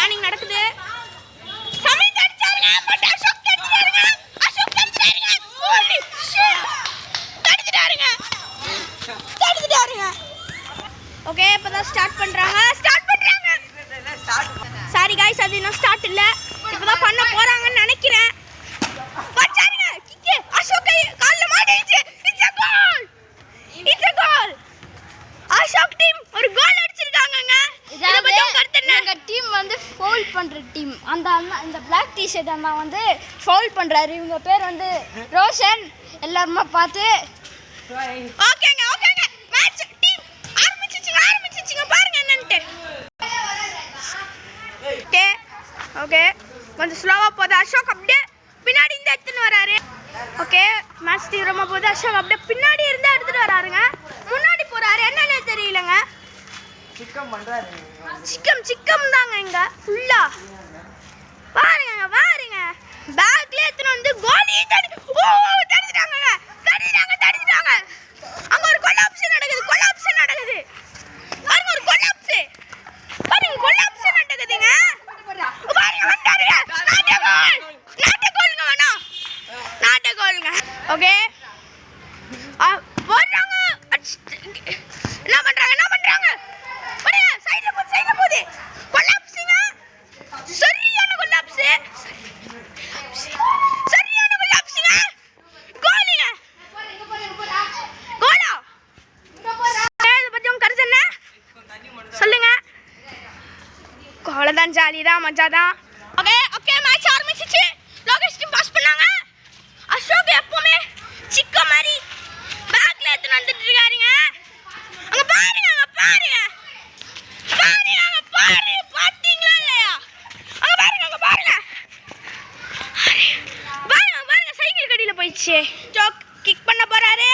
Planning நடக்குது. சமீர் அடிச்சாருங்க, but Ashok தடுத்துட்டாருங்க. அசோக் தடுத்துட்டாருங்க. Holy shit. தடுத்துட்டாருங்க. ஓகே, இப்பதான் ஸ்டார்ட் பண்றாங்க. சாரி गाइस, அது இன்னும் ஸ்டார்ட் இல்ல. இப்பதான் பண்ண போறாங்கன்னு நினைக்கிறேன். பச்சாருங்க. கிக். அசோக் கால்ல மாட்டிடுச்சு. It's a goal. Ashok team ஒரு கோல் அடிச்சிருக்காங்கங்க. இத பத்தி கருத்து என்ன? எங்க டீம் வந்து ஃபவுல் பண்ற டீம். இந்த Black T-shirt அண்ணா வந்து ஃபவுல் பண்றாரு. இவங்க பேர் வந்து ரோஷன். எல்லாரும் பார்த்து ஓகேங்க. மேட்ச் டீம் ஆரம்பிச்சிச்சுங்க. பாருங்க என்னன்னு. ஓகே கொஞ்சம் ஸ்லோவா போகுது. அசோக் அப்படியே பின்னாடி இருந்து எடுத்துன்னு வராரு. ஓகே, மேட்ச் தீவிரமா போகுது. அசோக் அப்படியே பின்னாடி இருந்து எடுத்துட்டு வராருங்க. முன்னாடி போறாரு, என்னன்னு தெரியலங்க. சிக்கம் தாங்க இங்க ஃபுல்லா. பாருங்க பேக்ல எடுத்துன்னு வந்து கோலி தடுத்துட்டாங்க. அங்க ஒரு கொலாப்ஸ் நடக்குது. பாருங்க, ஒரு கொலாப்ஸ். நடக்குதுங்க. பாருங்க வந்தாருங்க. நாட்ட கோல்ங்க. ஓகே, போறாங்க. என்ன பண்றாங்க? பாருங்க, சைடுல போகுது. கொலாப்ஸ்ங்க. சரியான கொலாப்ஸ்ங்க. கோலுங்க. கோலா. இத பத்தி உங்க கருத்து என்ன சொல்லுங்க. கோலதான், ஜாலிதான், மஜாதான். ஓகே மேட்ச் ஆரம்பிச்சிச்சு. லோகேஷ் டீம் பாஸ் பண்ணாங்க. அசோக் எப்பவுமே சிக்க மாதிரி பேக்ல எடுத்துட்டு வந்துட்டு இருக்காருங்க. அங்க பாருங்க. பாத்தீங்களா இல்லையா? அங்க பாருங்க. பாருங்க சைக்கிள் கடியில போயிடுச்சு. ஜோக் கிக் பண்ண போறாரு.